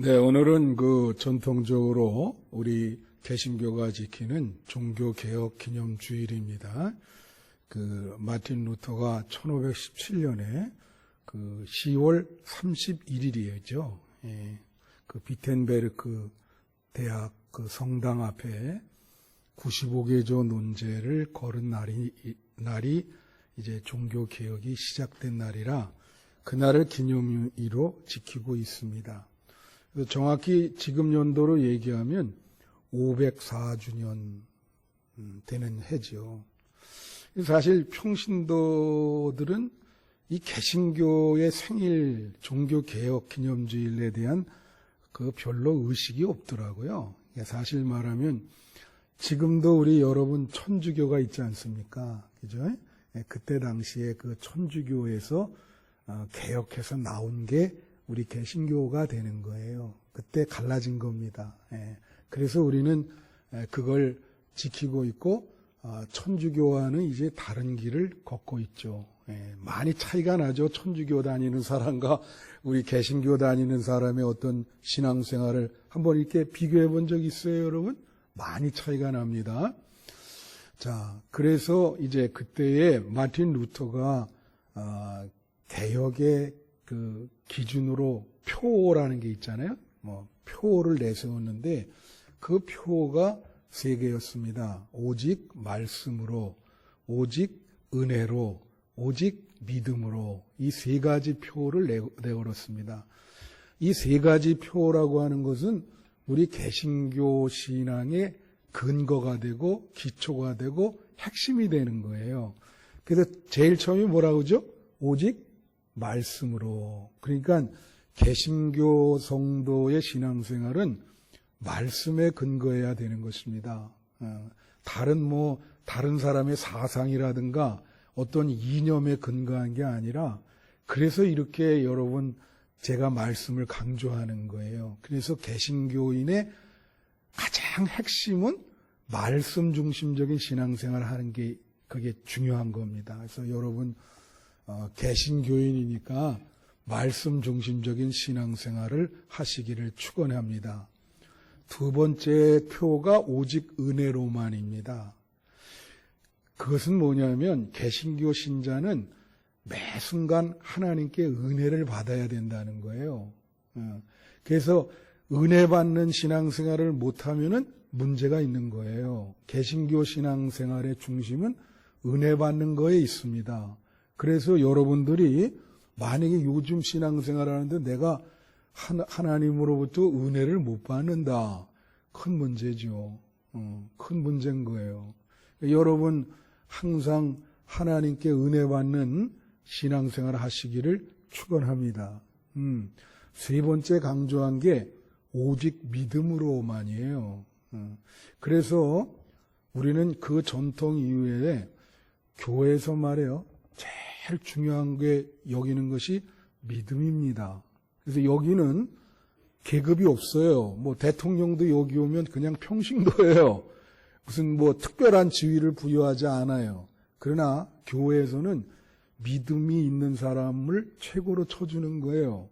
네, 오늘은 전통적으로 우리 개신교가 지키는 종교개혁 기념주일입니다. 마틴 루터가 1517년에 10월 31일이죠. 비텐베르크 대학 성당 앞에 95개조 논제를 걸은 날이 이제 종교개혁이 시작된 날이라 그날을 기념일로 지키고 있습니다. 정확히 지금 연도로 얘기하면 504주년 되는 해죠. 사실 평신도들은 이 개신교의 생일 종교개혁 기념주일에 대한 별로 의식이 없더라고요. 사실 말하면 지금도 우리 여러분 천주교가 있지 않습니까? 그죠? 그때 당시에 천주교에서 개혁해서 나온 게 우리 개신교가 되는 거예요. 그때 갈라진 겁니다. 그래서 우리는 그걸 지키고 있고 천주교와는 이제 다른 길을 걷고 있죠. 많이 차이가 나죠. 천주교 다니는 사람과 우리 개신교 다니는 사람의 어떤 신앙생활을 한번 이렇게 비교해 본 적 있어요, 여러분? 많이 차이가 납니다. 자, 그래서 이제 그때에 마틴 루터가 개혁의 기준으로 표라는 게 있잖아요. 표를 내세웠는데 그 표가 3개였습니다. 오직 말씀으로, 오직 은혜로, 오직 믿음으로 이 3가지 표를 내걸었습니다. 이 3가지 표라고 하는 것은 우리 개신교 신앙의 근거가 되고 기초가 되고 핵심이 되는 거예요. 그래서 제일 처음이 뭐라고 그러죠? 오직 말씀으로. 그러니까 개신교 성도의 신앙생활은 말씀에 근거해야 되는 것입니다. 다른 사람의 사상이라든가 어떤 이념에 근거한 게 아니라 그래서 이렇게 여러분 제가 말씀을 강조하는 거예요. 그래서 개신교인의 가장 핵심은 말씀 중심적인 신앙생활을 하는 게 그게 중요한 겁니다. 그래서 여러분 개신교인이니까 말씀 중심적인 신앙생활을 하시기를 축원합니다. 2번째 표가 오직 은혜로만입니다. 그것은 뭐냐면 개신교 신자는 매 순간 하나님께 은혜를 받아야 된다는 거예요. 그래서 은혜 받는 신앙생활을 못하면은 문제가 있는 거예요. 개신교 신앙생활의 중심은 은혜 받는 거에 있습니다. 그래서 여러분들이 만약에 요즘 신앙생활 하는데 내가 하나님으로부터 은혜를 못 받는다. 큰 문제죠. 큰 문제인 거예요. 여러분 항상 하나님께 은혜 받는 신앙생활 하시기를 축원합니다. 3번째 강조한 게 오직 믿음으로만이에요. 그래서 우리는 그 전통 이후에 교회에서 말해요. 제일 중요한 게 여기는 것이 믿음입니다. 그래서 여기는 계급이 없어요. 대통령도 여기 오면 그냥 평신도예요. 무슨 특별한 지위를 부여하지 않아요. 그러나 교회에서는 믿음이 있는 사람을 최고로 쳐주는 거예요.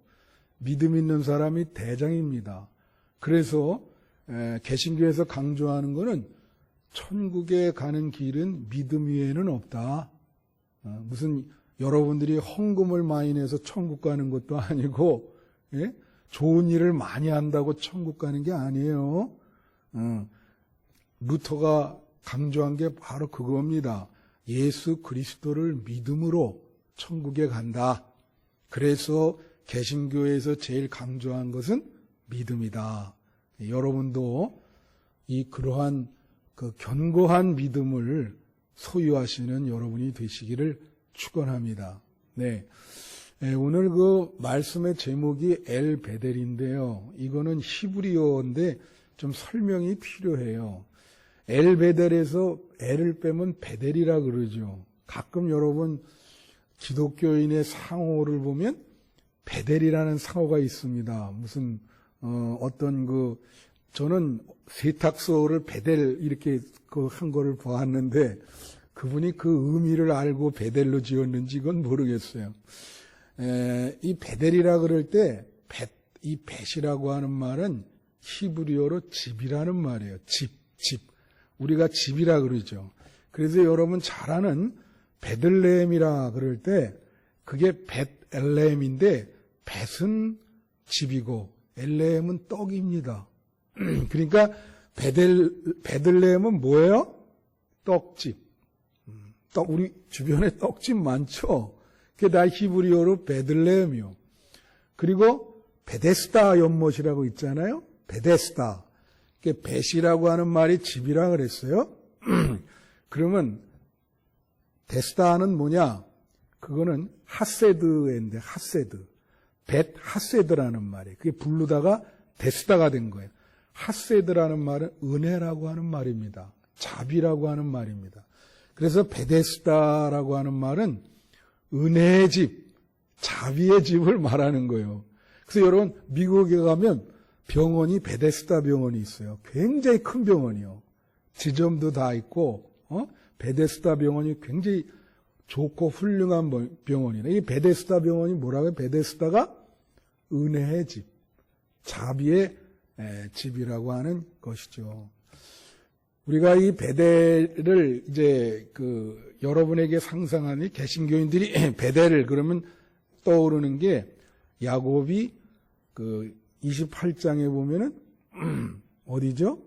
믿음 있는 사람이 대장입니다. 그래서 개신교에서 강조하는 거는 천국에 가는 길은 믿음 위에는 없다. 무슨 여러분들이 헌금을 많이 내서 천국 가는 것도 아니고 좋은 일을 많이 한다고 천국 가는 게 아니에요. 루터가 강조한 게 바로 그겁니다. 예수 그리스도를 믿음으로 천국에 간다. 그래서 개신교에서 제일 강조한 것은 믿음이다. 여러분도 그러한 견고한 믿음을 소유하시는 여러분이 되시기를 축원합니다. 네. 오늘 말씀의 제목이 엘 베델인데요. 이거는 히브리어인데 좀 설명이 필요해요. 엘 베델에서 엘을 빼면 베델이라 그러죠. 가끔 여러분 기독교인의 상호를 보면 베델이라는 상호가 있습니다. 무슨 저는 세탁소를 베델 이렇게 한 거를 보았는데 그분이 그 의미를 알고 베델로 지었는지 이건 모르겠어요. 이 베델이라 그럴 때 이 벳이라고 하는 말은 히브리어로 집이라는 말이에요. 집. 우리가 집이라 그러죠. 그래서 여러분 잘 아는 베들레헴이라 그럴 때 그게 벳엘레헴인데 벳은 집이고 엘레헴은 떡입니다. 그러니까 베들레헴은 뭐예요? 떡집. 우리 주변에 떡집 많죠? 그게 다 히브리어로 베들레헴이요. 그리고 베데스다 연못이라고 있잖아요. 베데스다. 그게 벳이라고 하는 말이 집이라 그랬어요. 그러면 데스다는 뭐냐? 그거는 하세드인데 하세드. 벳 하세드라는 말이에요. 그게 부르다가 데스다가 된 거예요. 하세드라는 말은 은혜라고 하는 말입니다. 자비라고 하는 말입니다. 그래서 베데스다라고 하는 말은 은혜의 집, 자비의 집을 말하는 거예요. 그래서 여러분 미국에 가면 병원이 베데스다 병원이 있어요. 굉장히 큰 병원이요. 지점도 다 있고 베데스다 병원이 굉장히 좋고 훌륭한 병원이네. 이 베데스다 병원이 뭐라고요? 베데스다가 은혜의 집, 자비의 집이라고 하는 것이죠. 우리가 이 베델을 이제 여러분에게 상상하니 개신교인들이 베델을 그러면 떠오르는 게 야곱이 28장에 보면은 어디죠?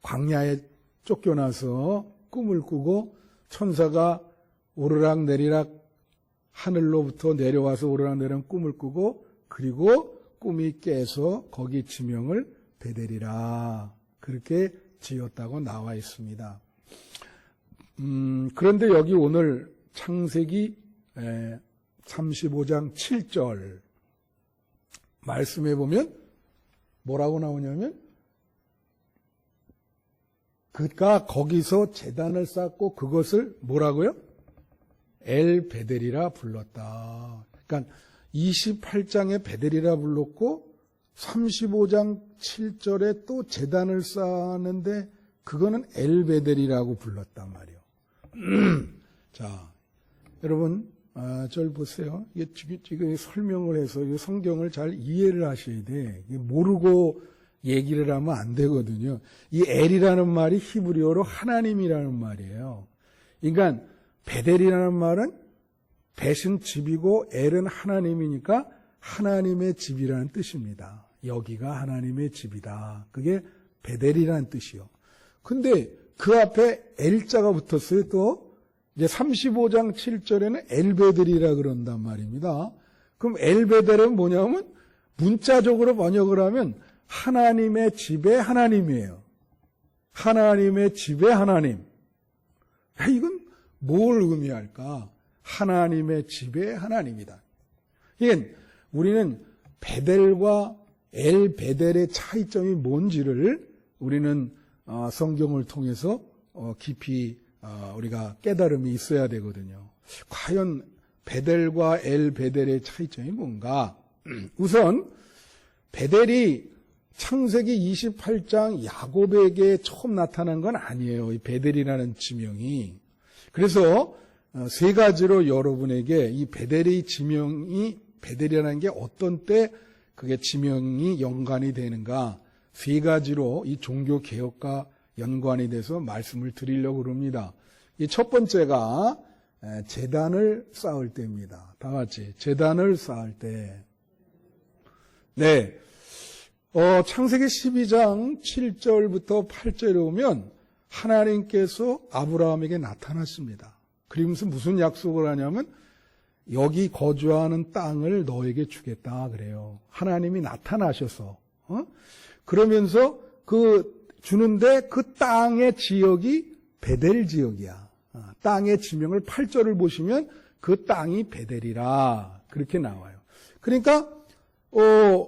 광야에 쫓겨나서 꿈을 꾸고 천사가 오르락 내리락 하늘로부터 내려와서 오르락 내리락 꿈을 꾸고 그리고 꿈이 깨서 거기 지명을 베델이라 그렇게 지었다고 나와 있습니다. 그런데 여기 오늘 창세기 35장 7절 말씀해 보면 뭐라고 나오냐면 그가 거기서 제단을 쌓고 그것을 뭐라고요? 엘베델이라 불렀다. 그러니까 28장에 베델이라 불렀고 35장 7절에 또 제단을 쌓았는데 그거는 엘베델이라고 불렀단 말이에요. 자, 여러분 절 보세요. 이게 지금 설명을 해서 이 성경을 잘 이해를 하셔야 돼. 모르고 얘기를 하면 안 되거든요. 이 엘이라는 말이 히브리어로 하나님이라는 말이에요. 그러니까 베델이라는 말은 벳은 집이고 엘은 하나님이니까 하나님의 집이라는 뜻입니다. 여기가 하나님의 집이다. 그게 베델이라는 뜻이요. 근데 그 앞에 엘자가 붙었어요. 또 이제 35장 7절에는 엘베델이라 그런단 말입니다. 그럼 엘베델은 뭐냐면 문자적으로 번역을 하면 하나님의 집의 하나님이에요. 하나님의 집의 하나님. 이건 뭘 의미할까? 하나님의 집의 하나님이다. 이게 우리는 베델과 엘베델의 차이점이 뭔지를 우리는 성경을 통해서 깊이 우리가 깨달음이 있어야 되거든요. 과연 베델과 엘베델의 차이점이 뭔가? 우선 베델이 창세기 28장 야곱에게 처음 나타난 건 아니에요. 이 베델이라는 지명이. 그래서 세 가지로 여러분에게 이 베델의 지명이 베델이라는 게 어떤 때 그게 지명이 연관이 되는가 세 가지로 이 종교 개혁과 연관이 돼서 말씀을 드리려고 합니다. 이 첫 번째가 제단을 쌓을 때입니다. 다 같이 제단을 쌓을 때. 네. 창세기 12장 7절부터 8절에 오면 하나님께서 아브라함에게 나타났습니다. 그러면서 무슨 약속을 하냐면 여기 거주하는 땅을 너에게 주겠다 그래요. 하나님이 나타나셔서 그러면서 주는데 그 땅의 지역이 베델 지역이야. 땅의 지명을 8절을 보시면 그 땅이 베델이라 그렇게 나와요. 그러니까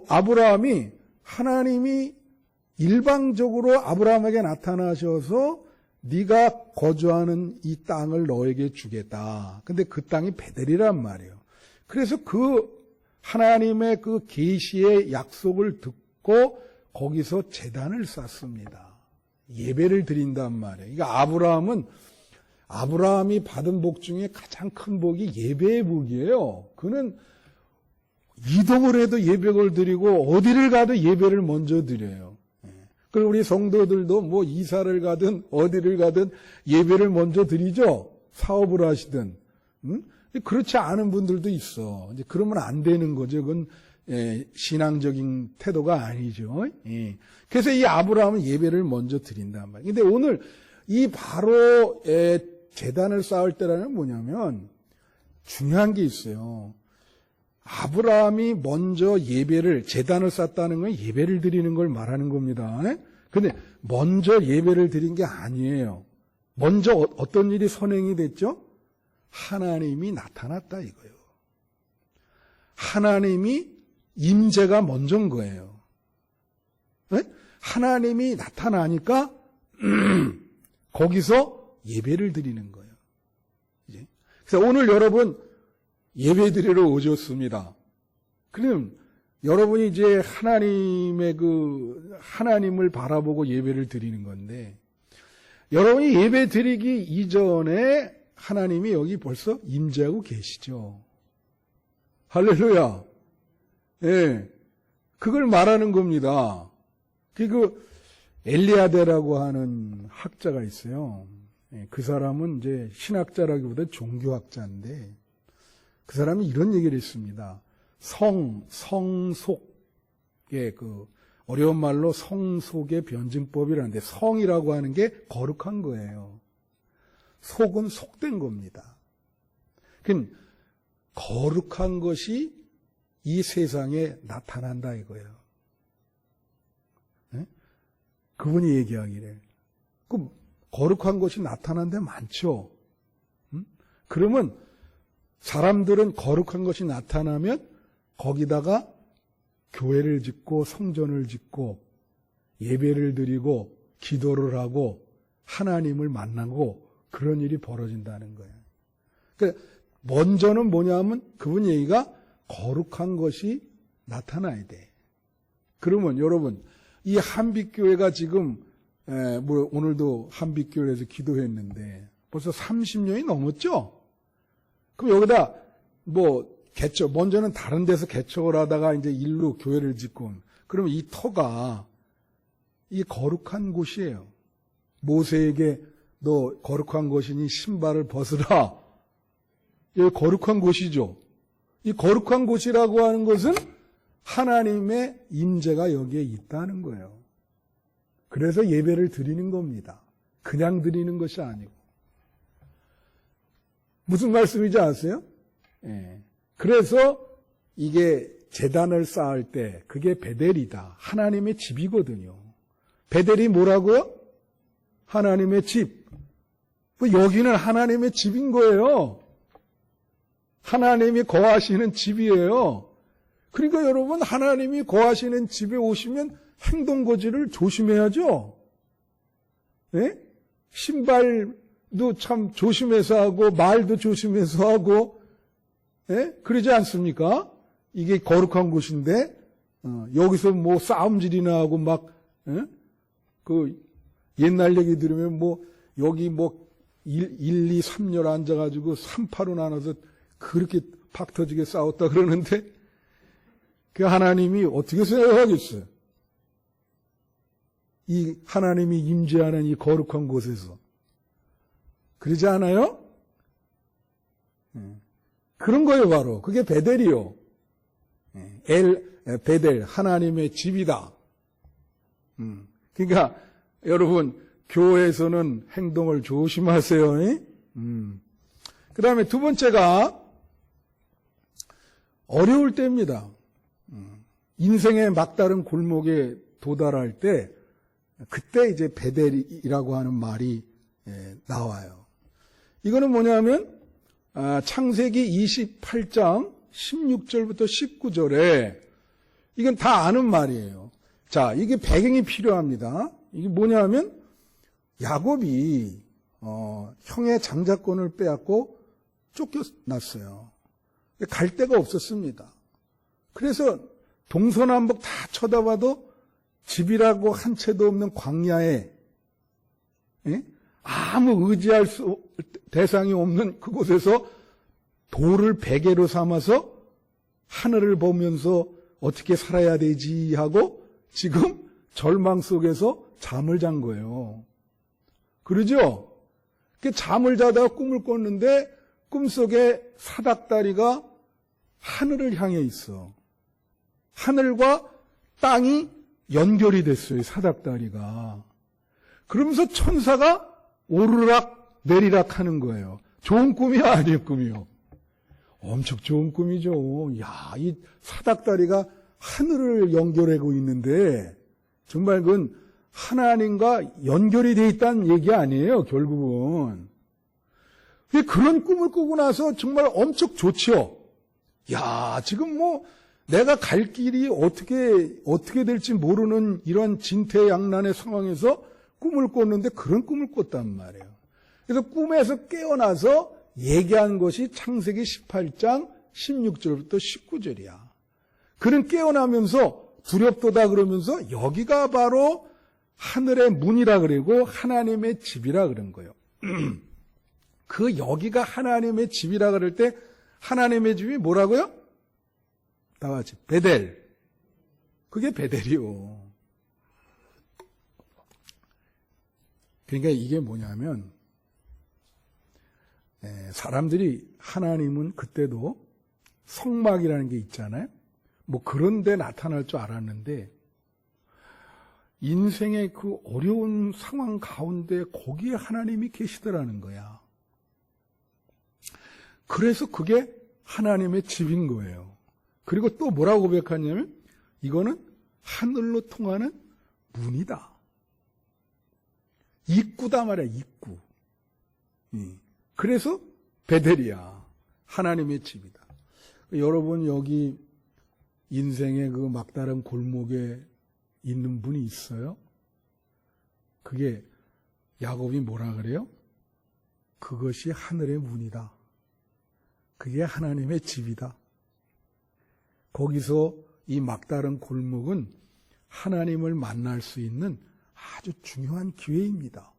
아브라함이 하나님이 일방적으로 아브라함에게 나타나셔서 네가 거주하는 이 땅을 너에게 주겠다. 근데 그 땅이 베델이란 말이에요. 그래서 그 하나님의 그 계시의 약속을 듣고 거기서 제단을 쌓습니다. 예배를 드린단 말이에요. 그러니까 아브라함이 받은 복 중에 가장 큰 복이 예배의 복이에요. 그는 이동을 해도 예배를 드리고 어디를 가도 예배를 먼저 드려요. 그리고 우리 성도들도 뭐 이사를 가든 어디를 가든 예배를 먼저 드리죠. 사업을 하시든. 그렇지 않은 분들도 있어. 이제 그러면 안 되는 거죠. 그건 신앙적인 태도가 아니죠. 그래서 이 아브라함은 예배를 먼저 드린단 말이에요. 근데 오늘 이 바로 제단을 쌓을 때라는 뭐냐면 중요한 게 있어요. 아브라함이 먼저 제단을 쌓았다는 건 예배를 드리는 걸 말하는 겁니다. 근데 먼저 예배를 드린 게 아니에요. 먼저 어떤 일이 선행이 됐죠? 하나님이 나타났다 이거예요. 하나님이 임재가 먼저인 거예요. 하나님이 나타나니까 거기서 예배를 드리는 거예요. 그래서 오늘 여러분 예배 드리러 오셨습니다. 그럼 여러분이 이제 하나님을 바라보고 예배를 드리는 건데, 여러분이 예배 드리기 이전에 하나님이 여기 벌써 임재하고 계시죠. 할렐루야. 예. 그걸 말하는 겁니다. 엘리아데라고 하는 학자가 있어요. 그 사람은 이제 신학자라기보다 종교학자인데, 그 사람이 이런 얘기를 했습니다. 성속의 어려운 말로 성속의 변증법이라는데, 성이라고 하는 게 거룩한 거예요. 속은 속된 겁니다. 그러니까 거룩한 것이 이 세상에 나타난다 이거예요. 네? 그분이 얘기하기를. 그 거룩한 것이 나타난 데 많죠. 그러면 사람들은 거룩한 것이 나타나면 거기다가 교회를 짓고 성전을 짓고 예배를 드리고 기도를 하고 하나님을 만나고 그런 일이 벌어진다는 거예요. 그러니까 먼저는 뭐냐면 그분 얘기가 거룩한 것이 나타나야 돼. 그러면 여러분 이 한빛교회가 지금 오늘도 한빛교회에서 기도했는데 벌써 30년이 넘었죠? 그럼 여기다 먼저는 다른 데서 개척을 하다가 이제 일로 교회를 짓고, 그러면 이 터가 이 거룩한 곳이에요. 모세에게 너 거룩한 곳이니 신발을 벗으라. 이게 거룩한 곳이죠. 이 거룩한 곳이라고 하는 것은 하나님의 임재가 여기에 있다는 거예요. 그래서 예배를 드리는 겁니다. 그냥 드리는 것이 아니고. 무슨 말씀인지 아세요? 그래서 이게 제단을 쌓을 때 그게 베델이다. 하나님의 집이거든요. 베델이 뭐라고요? 하나님의 집. 여기는 하나님의 집인 거예요. 하나님이 거하시는 집이에요. 그러니까 여러분 하나님이 거하시는 집에 오시면 행동거지를 조심해야죠. 네? 신발도 참 조심해서 하고 말도 조심해서 하고 그러지 않습니까? 이게 거룩한 곳인데 여기서 뭐 싸움질이나 하고 막 옛날 얘기 들으면 여기 1, 2, 3열 앉아가지고 3파로 나눠서 그렇게 팍 터지게 싸웠다 그러는데 그 하나님이 어떻게 생각하겠어요? 이 하나님이 임재하는 이 거룩한 곳에서 그러지 않아요? 그런 거예요, 바로. 그게 베델이요. 베델, 하나님의 집이다. 그러니까 여러분 교회에서는 행동을 조심하세요. 그 다음에 두 번째가 어려울 때입니다. 인생의 막다른 골목에 도달할 때 그때 이제 베델이라고 하는 말이 나와요. 이거는 뭐냐면 창세기 28장 16절부터 19절에 이건 다 아는 말이에요. 자, 이게 배경이 필요합니다. 이게 뭐냐면 야곱이 형의 장자권을 빼앗고 쫓겨났어요. 갈 데가 없었습니다. 그래서 동서남북 다 쳐다봐도 집이라고 한 채도 없는 광야에 아무 의지할 대상이 없는 그곳에서 돌을 베개로 삼아서 하늘을 보면서 어떻게 살아야 되지 하고 지금 절망 속에서 잠을 잔 거예요. 그러죠? 잠을 자다가 꿈을 꿨는데 꿈속에 사닥다리가 하늘을 향해 있어. 하늘과 땅이 연결이 됐어요, 사닥다리가. 그러면서 천사가 오르락 내리락 하는 거예요. 좋은 꿈이야, 아니에요, 꿈이요? 엄청 좋은 꿈이죠. 야, 이 사닥다리가 하늘을 연결하고 있는데 정말 그건 하나님과 연결이 돼 있다는 얘기 아니에요, 결국은. 그런 꿈을 꾸고 나서 정말 엄청 좋죠. 야, 지금 뭐 내가 갈 길이 어떻게 될지 모르는 이런 진퇴양난의 상황에서 꿈을 꿨는데 그런 꿈을 꿨단 말이에요. 그래서 꿈에서 깨어나서 얘기한 것이 창세기 18장 16절부터 19절이야. 그는 깨어나면서 두렵도다 그러면서 여기가 바로 하늘의 문이라 그러고 하나님의 집이라 그런 거예요. 그 여기가 하나님의 집이라 그럴 때 하나님의 집이 뭐라고요? 다 같이 베델. 그게 베델이요. 그러니까 이게 뭐냐면 사람들이 하나님은 그때도 성막이라는 게 있잖아요. 뭐 그런 데 나타날 줄 알았는데 인생의 그 어려운 상황 가운데 거기에 하나님이 계시더라는 거야. 그래서 그게 하나님의 집인 거예요. 그리고 또 뭐라고 고백하냐면 이거는 하늘로 통하는 문이다. 입구다 말이야, 입구. 그래서 베델이야. 하나님의 집이다. 여러분 여기 인생의 그 막다른 골목에 있는 분이 있어요? 그게 야곱이 뭐라 그래요? 그것이 하늘의 문이다. 그게 하나님의 집이다. 거기서 이 막다른 골목은 하나님을 만날 수 있는 아주 중요한 기회입니다.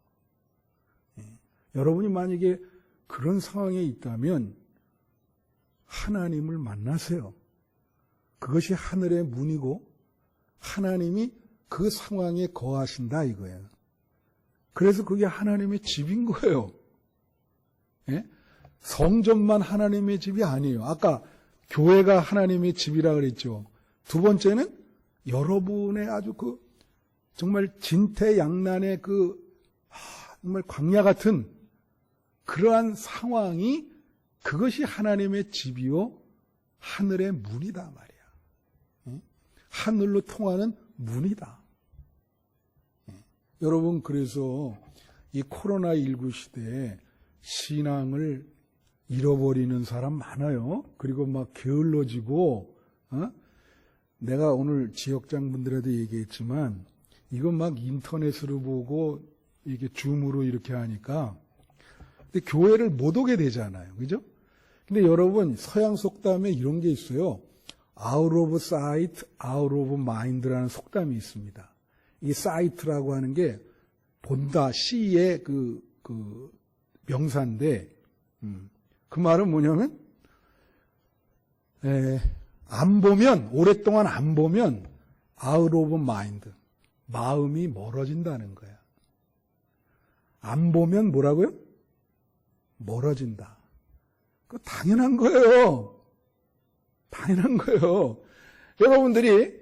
여러분이 만약에 그런 상황에 있다면 하나님을 만나세요. 그것이 하늘의 문이고 하나님이 그 상황에 거하신다 이거예요. 그래서 그게 하나님의 집인 거예요. 예? 성전만 하나님의 집이 아니에요. 아까 교회가 하나님의 집이라 그랬죠. 두 번째는 여러분의 아주 정말 진퇴양난의 정말 광야 같은 그러한 상황이 그것이 하나님의 집이요 하늘의 문이다 말이야. 하늘로 통하는 문이다. 여러분 그래서 이 코로나19 시대에 신앙을 잃어버리는 사람 많아요. 그리고 막 게을러지고 내가 오늘 지역장분들에도 얘기했지만 이거 막 인터넷으로 보고 이게 줌으로 이렇게 하니까 근데 교회를 못 오게 되잖아요. 그죠? 근데 여러분 서양 속담에 이런 게 있어요. out of sight, out of mind라는 속담이 있습니다. 이 sight라고 하는 게 본다, 시의 그 명사인데 그 말은 뭐냐면 안 보면 오랫동안 안 보면 out of mind 마음이 멀어진다는 거야. 안 보면 뭐라고요? 멀어진다. 그거 당연한 거예요. 당연한 거예요. 여러분들이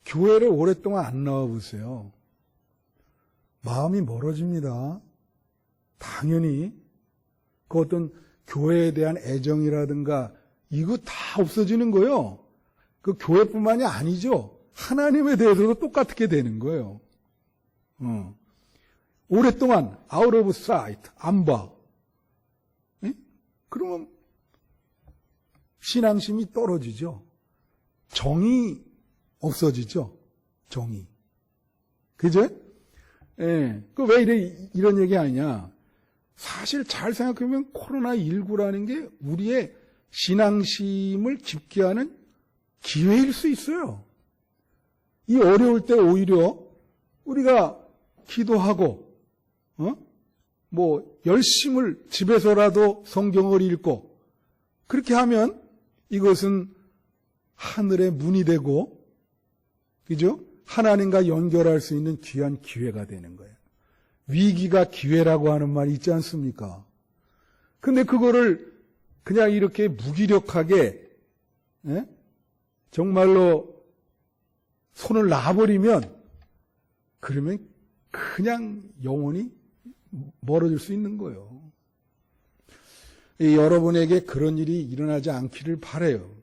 교회를 오랫동안 안 나와 보세요. 마음이 멀어집니다. 당연히 그 어떤 교회에 대한 애정이라든가 이거 다 없어지는 거예요. 그 교회뿐만이 아니죠. 하나님에 대해서도 똑같게 되는 거예요. 오랫동안 out of sight 안 봐. 예? 그러면 신앙심이 떨어지죠. 정이 없어지죠. 정이. 그죠? 예. 그 왜 이런 얘기 아니냐? 사실 잘 생각해보면 코로나19라는 게 우리의 신앙심을 깊게 하는 기회일 수 있어요. 이 어려울 때 오히려 우리가 기도하고, 열심을 집에서라도 성경을 읽고, 그렇게 하면 이것은 하늘의 문이 되고, 그죠? 하나님과 연결할 수 있는 귀한 기회가 되는 거예요. 위기가 기회라고 하는 말이 있지 않습니까? 근데 그거를 그냥 이렇게 무기력하게, 정말로 손을 놔버리면, 그러면 그냥 영원히 멀어질 수 있는 거예요. 여러분에게 그런 일이 일어나지 않기를 바라요.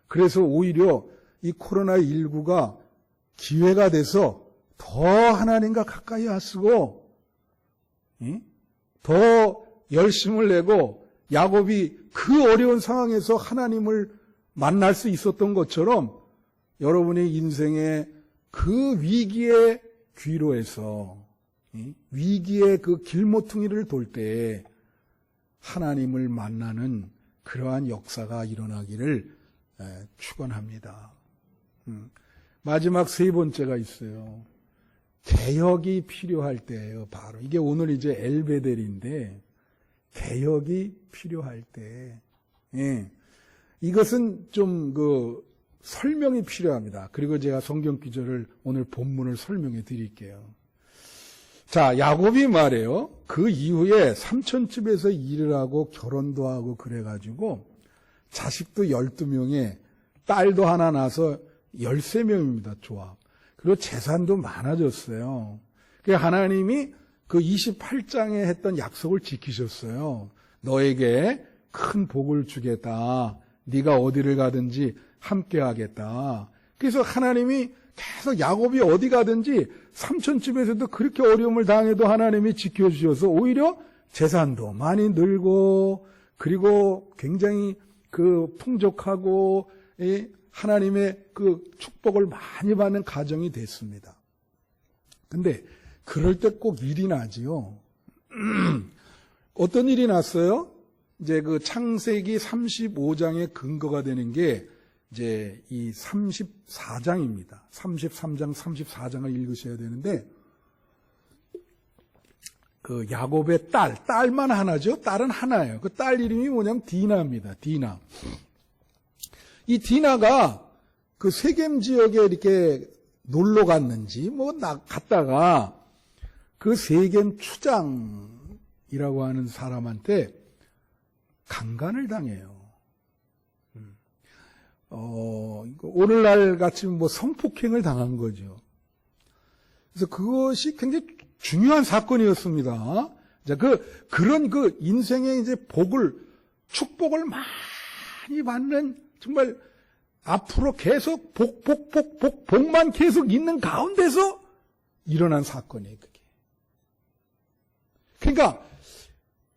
그래서 오히려 이 코로나19가 기회가 돼서 더 하나님과 가까이 하시고, 더 열심을 내고, 야곱이 그 어려운 상황에서 하나님을 만날 수 있었던 것처럼 여러분의 인생의 그 위기의 귀로에서, 위기의 그 길모퉁이를 돌 때 하나님을 만나는 그러한 역사가 일어나기를 축원합니다. 마지막 세 번째가 있어요. 개혁이 필요할 때예요. 바로 이게 오늘 이제 엘베델인데, 개혁이 필요할 때, 이것은 좀 설명이 필요합니다. 그리고 제가 성경 구절을 오늘 본문을 설명해 드릴게요. 자, 야곱이 말해요. 그 이후에 삼촌집에서 일을 하고 결혼도 하고 그래가지고 자식도 12명에 딸도 하나 낳아서 13명입니다. 조합. 그리고 재산도 많아졌어요. 하나님이 그 28장에 했던 약속을 지키셨어요. 너에게 큰 복을 주겠다. 네가 어디를 가든지 함께 하겠다. 그래서 하나님이 계속 야곱이 어디 가든지 삼촌집에서도 그렇게 어려움을 당해도 하나님이 지켜주셔서 오히려 재산도 많이 늘고, 그리고 굉장히 풍족하고 하나님의 그 축복을 많이 받는 가정이 됐습니다. 근데 그럴 때 꼭 일이 나지요. 어떤 일이 났어요? 이제 그 창세기 35장의 근거가 되는 게 이제 이 34장입니다. 33장, 34장을 읽으셔야 되는데, 그 야곱의 딸만 하나죠? 딸은 하나예요. 그 딸 이름이 뭐냐면 디나입니다. 디나. 이 디나가 그 세겜 지역에 이렇게 놀러 갔는지 갔다가 그 세겜 추장이라고 하는 사람한테 강간을 당해요. 오늘날 같이 성폭행을 당한 거죠. 그래서 그것이 굉장히 중요한 사건이었습니다. 자, 그런 인생의 이제 축복을 많이 받는, 정말 앞으로 계속 복만 계속 있는 가운데서 일어난 사건이에요, 그게. 그러니까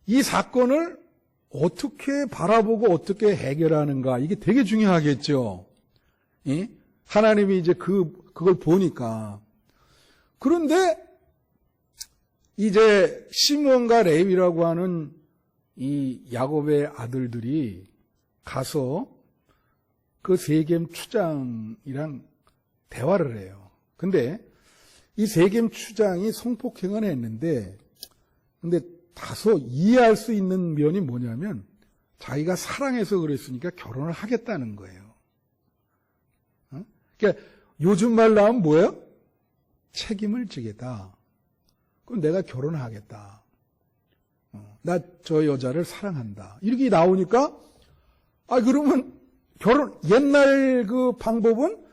이 사건을 어떻게 바라보고 어떻게 해결하는가, 이게 되게 중요하겠죠. 하나님이 이제 그걸 보니까. 그런데 이제 시몬과 레위라고 하는 이 야곱의 아들들이 가서 그 세겜 추장이랑 대화를 해요. 근데 이 세겜 추장이 성폭행을 했는데, 근데 다소 이해할 수 있는 면이 뭐냐면 자기가 사랑해서 그랬으니까 결혼을 하겠다는 거예요. 그러니까 요즘 말로 하면 뭐예요? 책임을 지겠다. 그럼 내가 결혼을 하겠다. 나 저 여자를 사랑한다. 이렇게 나오니까, 그러면 옛날 그 방법은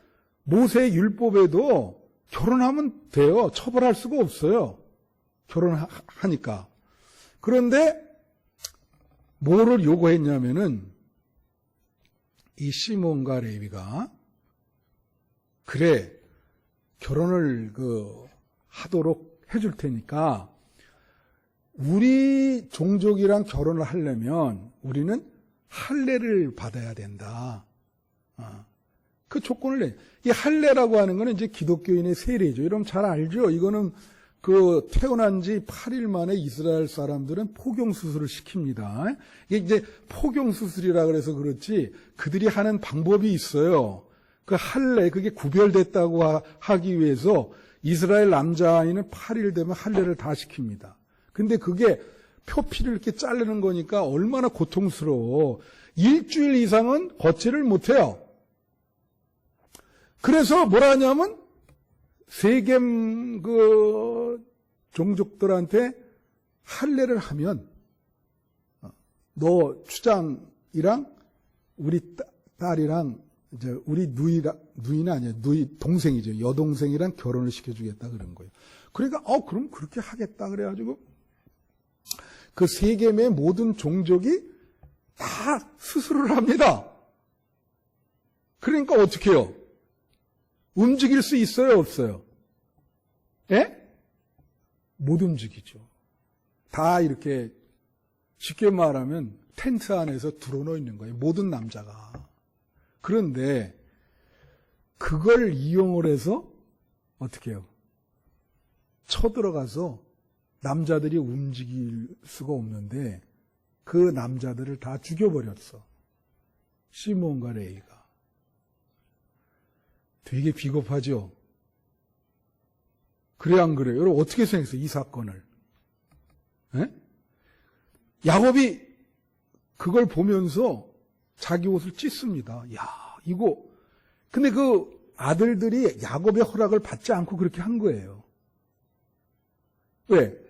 모세 율법에도 결혼하면 돼요. 처벌할 수가 없어요. 결혼하니까. 그런데 뭐를 요구했냐면은 이 시몬과 레위가 그래, 결혼을 하도록 해줄 테니까 우리 종족이랑 결혼을 하려면 우리는 할례를 받아야 된다. 그 조건을 내. 이 할례라고 하는 거는 이제 기독교인의 세례죠. 여러분 잘 알죠? 이거는 태어난 지 8일 만에 이스라엘 사람들은 포경수술을 시킵니다. 이게 이제 포경수술이라 그래서 그렇지, 그들이 하는 방법이 있어요. 그 할례, 그게 구별됐다고 하기 위해서 이스라엘 남자아이는 8일 되면 할례를 다 시킵니다. 근데 그게 표피를 이렇게 자르는 거니까 얼마나 고통스러워. 일주일 이상은 걷지를 못해요. 그래서 뭐라 하냐면 세겜 그 종족들한테 할례를 하면 너 추장이랑 우리 딸이랑 이제 우리 누이는 아니에요. 누이 동생이죠. 여동생이랑 결혼을 시켜주겠다 그런 거예요. 그러니까 그럼 그렇게 하겠다 그래가지고 그 세겜의 모든 종족이 다 수술을 합니다. 그러니까 어떻게 해요? 움직일 수 있어요, 없어요? 예? 못 움직이죠. 다 이렇게 쉽게 말하면 텐트 안에서 들어놓여 있는 거예요. 모든 남자가. 그런데 그걸 이용을 해서 어떻게 해요? 쳐들어가서 남자들이 움직일 수가 없는데 그 남자들을 다 죽여버렸어. 시몬과 레이가. 되게 비겁하죠? 그래 안 그래요? 여러분 어떻게 생각했어요? 이 사건을. 에? 야곱이 그걸 보면서 자기 옷을 찢습니다. 야, 이거. 근데 그 아들들이 야곱의 허락을 받지 않고 그렇게 한 거예요. 왜?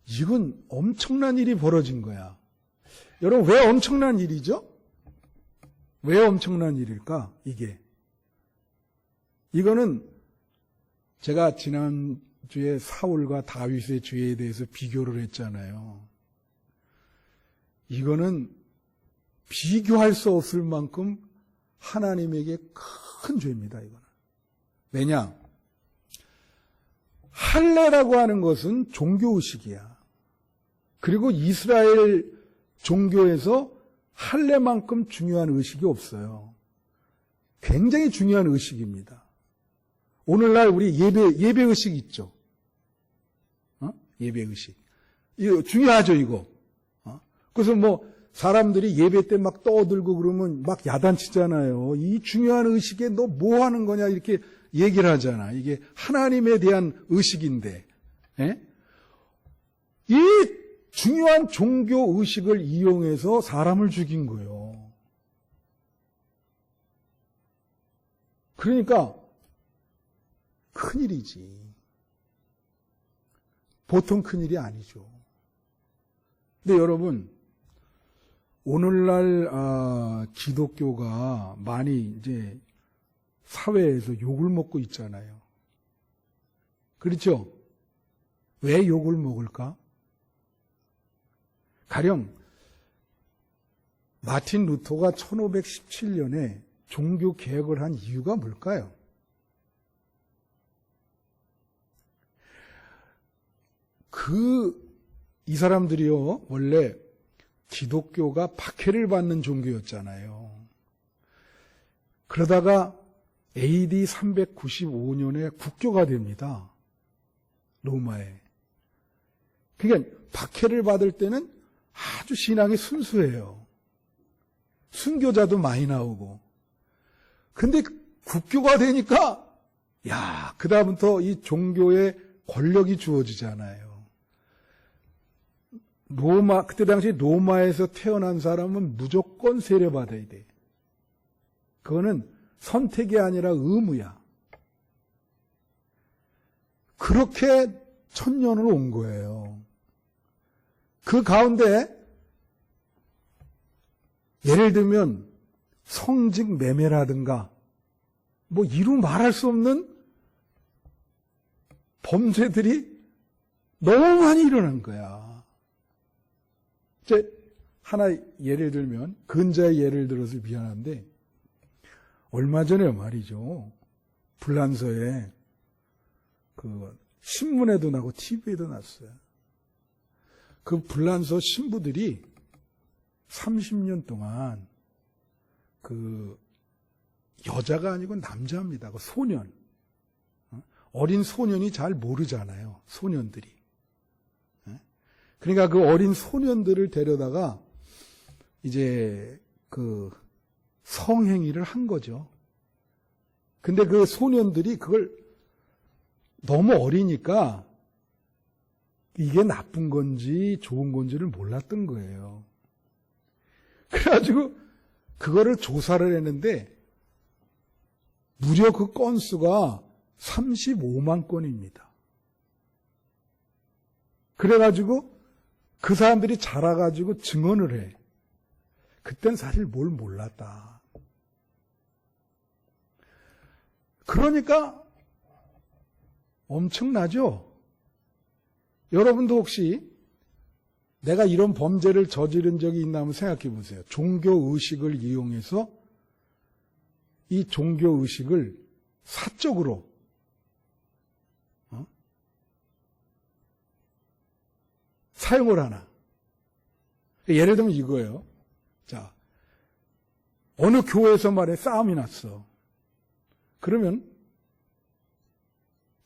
이건 엄청난 일이 벌어진 거야. 여러분, 왜 엄청난 일이죠? 왜 엄청난 일일까? 이거는 제가 지난주에 사울과 다윗의 죄에 대해서 비교를 했잖아요. 이거는 비교할 수 없을 만큼 하나님에게 큰 죄입니다, 이거는. 왜냐? 할례라고 하는 것은 종교의식이야. 그리고 이스라엘 종교에서 할례만큼 중요한 의식이 없어요. 굉장히 중요한 의식입니다. 오늘날 우리 예배의식 있죠? 예배의식. 이거 중요하죠, 이거. 그래서 사람들이 예배 때 막 떠들고 그러면 막 야단치잖아요. 이 중요한 의식에 너 뭐 하는 거냐 이렇게 얘기를 하잖아. 이게 하나님에 대한 의식인데. 예? 이 중요한 종교 의식을 이용해서 사람을 죽인 거예요. 그러니까 큰일이지. 보통 큰일이 아니죠. 근데 여러분, 오늘날 기독교가 많이 이제 사회에서 욕을 먹고 있잖아요. 그렇죠? 왜 욕을 먹을까? 가령 마틴 루터가 1517년에 종교 개혁을 한 이유가 뭘까요? 이 사람들이요, 원래 기독교가 박해를 받는 종교였잖아요. 그러다가 AD 395년에 국교가 됩니다. 로마에. 그러니까 박해를 받을 때는 아주 신앙이 순수해요. 순교자도 많이 나오고. 근데 국교가 되니까 그다음부터 이 종교에 권력이 주어지잖아요. 그때 당시 로마에서 태어난 사람은 무조건 세례받아야 돼. 그거는 선택이 아니라 의무야. 그렇게 천년을 온 거예요. 그 가운데 예를 들면 성직 매매라든가 이루 말할 수 없는 범죄들이 너무 많이 일어난 거야. 하나 예를 들면, 근자의 예를 들어서 미안한데, 얼마 전에 말이죠. 불란서에 신문에도 나고 TV에도 났어요. 그 불란서 신부들이 30년 동안 여자가 아니고 남자입니다. 소년. 어린 소년이 잘 모르잖아요. 소년들이. 그러니까 그 어린 소년들을 데려다가 이제 성행위를 한 거죠. 근데 그 소년들이 그걸 너무 어리니까 이게 나쁜 건지 좋은 건지를 몰랐던 거예요. 그래가지고 그거를 조사를 했는데 무려 그 건수가 35만 건입니다. 그래가지고 그 사람들이 자라가지고 증언을 해. 그땐 사실 뭘 몰랐다. 그러니까 엄청나죠? 여러분도 혹시 내가 이런 범죄를 저지른 적이 있나 한번 생각해 보세요. 종교의식을 이용해서 이 종교의식을 사적으로 사용을 하나. 예를 들면 이거예요. 자, 어느 교회에서 말해 싸움이 났어. 그러면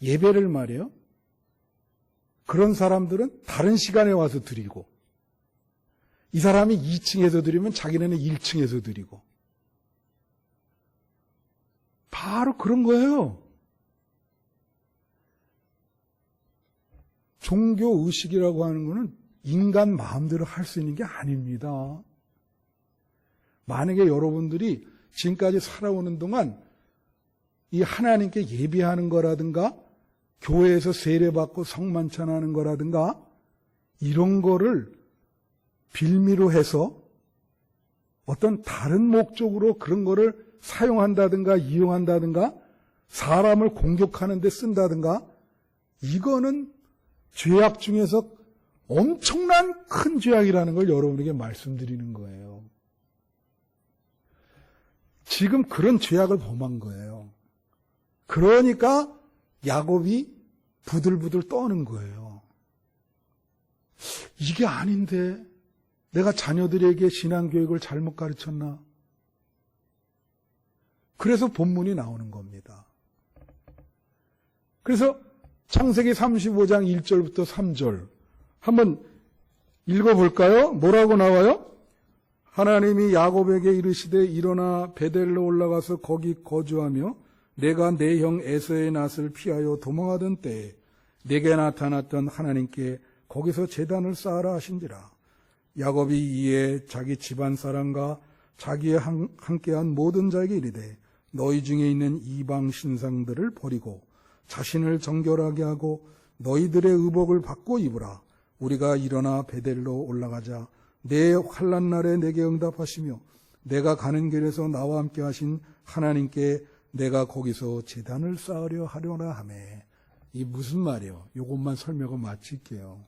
예배를 말이에요. 그런 사람들은 다른 시간에 와서 드리고, 이 사람이 2층에서 드리면 자기네는 1층에서 드리고. 바로 그런 거예요. 종교의식이라고 하는 거는 인간 마음대로 할 수 있는 게 아닙니다. 만약에 여러분들이 지금까지 살아오는 동안 이 하나님께 예배하는 거라든가 교회에서 세례받고 성만찬하는 거라든가 이런 거를 빌미로 해서 어떤 다른 목적으로 그런 거를 사용한다든가 이용한다든가 사람을 공격하는 데 쓴다든가 이거는 죄악 중에서 엄청난 큰 죄악이라는 걸 여러분에게 말씀드리는 거예요. 지금 그런 죄악을 범한 거예요. 그러니까 야곱이 부들부들 떠는 거예요. 이게 아닌데 내가 자녀들에게 신앙교육을 잘못 가르쳤나? 그래서 본문이 나오는 겁니다. 그래서 창세기 35장 1절부터 3절 한번 읽어볼까요? 뭐라고 나와요? 하나님이 야곱에게 이르시되 일어나 베델로 올라가서 거기 거주하며 내가 내 형 에서의 낯을 피하여 도망하던 때에 내게 나타났던 하나님께 거기서 제단을 쌓아라 하신지라. 야곱이 이에 자기 집안 사람과 자기의 함께한 모든 자에게 이르되 너희 중에 있는 이방 신상들을 버리고 자신을 정결하게 하고 너희들의 의복을 받고 입으라. 우리가 일어나 베델로 올라가자. 내 환난 날에 내게 응답하시며 내가 가는 길에서 나와 함께 하신 하나님께 내가 거기서 제단을 쌓으려 하려나 하며. 이 무슨 말이에요? 이것만 설명을 마칠게요.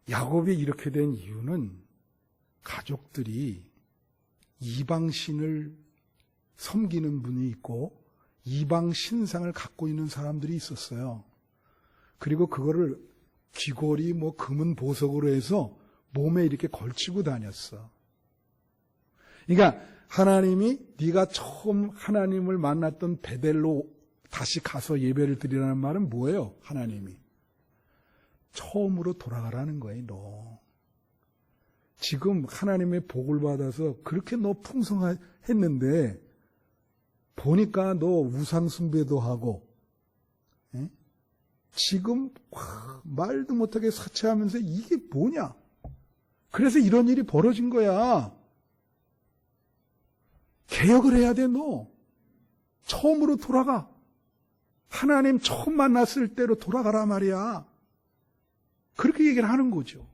야곱이 이렇게 된 이유는 가족들이 이방신을 섬기는 분이 있고 이방 신상을 갖고 있는 사람들이 있었어요. 그리고 그거를 귀걸이 금은 보석으로 해서 몸에 이렇게 걸치고 다녔어. 그러니까 하나님이 네가 처음 하나님을 만났던 베델로 다시 가서 예배를 드리라는 말은 뭐예요? 하나님이 처음으로 돌아가라는 거예요. 너 지금 하나님의 복을 받아서 그렇게 너 풍성했는데 보니까 너 우상 숭배도 하고 지금 말도 못하게 사채하면서 이게 뭐냐? 그래서 이런 일이 벌어진 거야. 개혁을 해야 돼. 너 처음으로 돌아가. 하나님 처음 만났을 때로 돌아가라 말이야. 그렇게 얘기를 하는 거죠.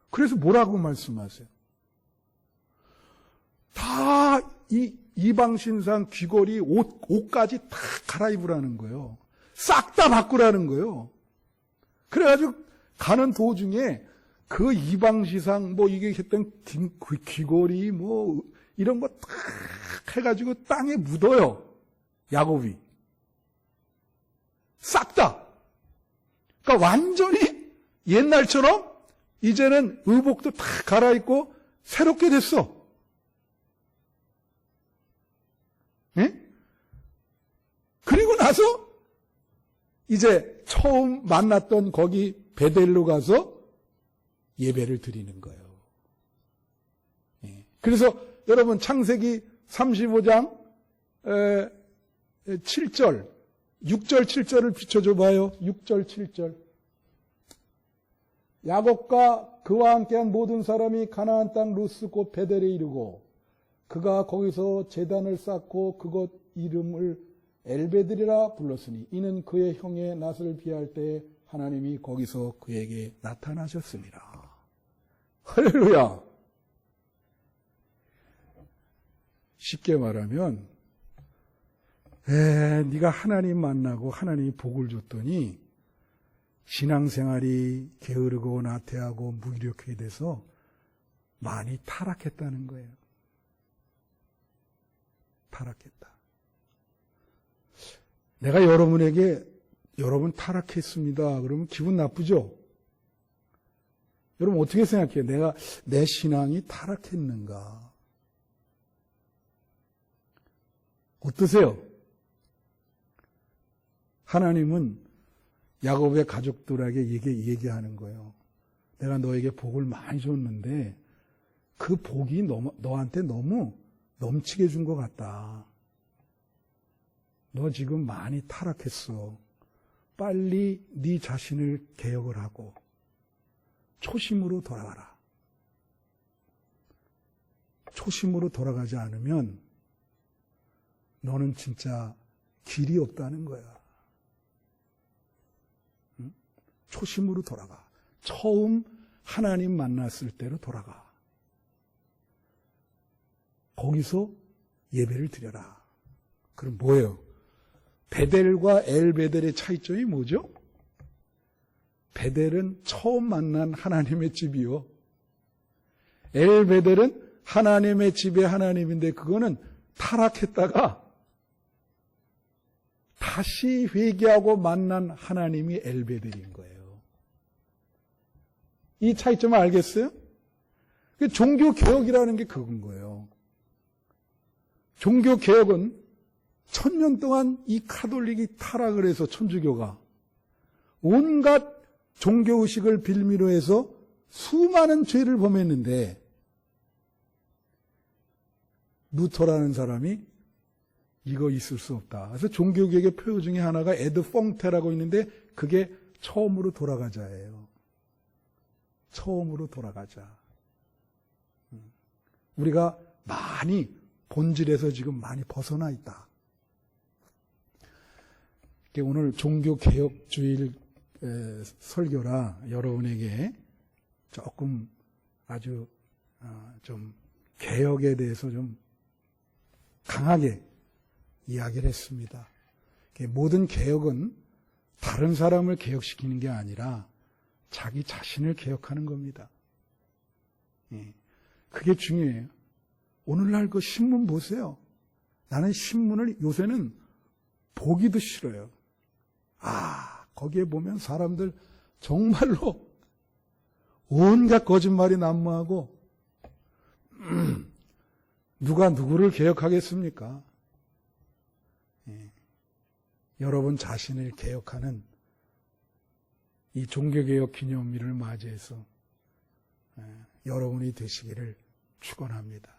그래서 뭐라고 말씀하세요? 다 이 이방신상 귀걸이 옷까지 다 갈아입으라는 거예요. 싹 다 바꾸라는 거예요. 그래가지고 가는 도중에 그 이방시상 이게 했던 귀걸이 이런 거 딱 해가지고 땅에 묻어요. 야곱이 싹 다. 그러니까 완전히 옛날처럼 이제는 의복도 다 갈아입고 새롭게 됐어. 예? 그리고 나서 이제 처음 만났던 거기 베델로 가서 예배를 드리는 거예요. 예. 그래서 여러분 창세기 35장 7절, 6절, 7절을 비춰줘 봐요. 6절, 7절. 야곱과 그와 함께한 모든 사람이 가나안 땅 루스 곧 베델에 이르고 그가 거기서 제단을 쌓고 그곳 이름을 엘베들이라 불렀으니 이는 그의 형의 낫을 비할 때 하나님이 거기서 그에게 나타나셨습니다. 할렐루야. 쉽게 말하면 네가 하나님 만나고 하나님이 복을 줬더니 신앙생활이 게으르고 나태하고 무기력하게 돼서 많이 타락했다는 거예요. 타락했다. 내가 여러분에게 여러분 타락했습니다. 그러면 기분 나쁘죠? 여러분 어떻게 생각해요? 내가 내 신앙이 타락했는가? 어떠세요? 하나님은 야곱의 가족들에게 얘기하는 거예요. 내가 너에게 복을 많이 줬는데 그 복이 너한테 너무 넘치게 준 것 같다. 너 지금 많이 타락했어. 빨리 네 자신을 개혁을 하고 초심으로 돌아가라. 초심으로 돌아가지 않으면 너는 진짜 길이 없다는 거야. 응? 초심으로 돌아가. 처음 하나님 만났을 때로 돌아가. 거기서 예배를 드려라. 그럼 뭐예요? 베델과 엘베델의 차이점이 뭐죠? 베델은 처음 만난 하나님의 집이요. 엘베델은 하나님의 집의 하나님인데 그거는 타락했다가 다시 회개하고 만난 하나님이 엘베델인 거예요. 이 차이점을 알겠어요? 종교개혁이라는 게 그건 거예요. 종교개혁은 1000년 동안 이 카톨릭이 타락을 해서 천주교가 온갖 종교의식을 빌미로 해서 수많은 죄를 범했는데 루터라는 사람이 이거 있을 수 없다. 그래서 종교개혁의 표어 중에 하나가 에드 펑테라고 있는데 그게 처음으로 돌아가자예요. 처음으로 돌아가자. 우리가 많이 본질에서 지금 많이 벗어나 있다. 오늘 종교개혁주일 설교라 여러분에게 조금 아주 좀 개혁에 대해서 좀 강하게 이야기를 했습니다. 모든 개혁은 다른 사람을 개혁시키는 게 아니라 자기 자신을 개혁하는 겁니다. 그게 중요해요. 오늘날 그 신문 보세요. 나는 신문을 요새는 보기도 싫어요. 거기에 보면 사람들 정말로 온갖 거짓말이 난무하고 누가 누구를 개혁하겠습니까? 여러분 자신을 개혁하는 이 종교개혁 기념일을 맞이해서 여러분이 되시기를 축원합니다.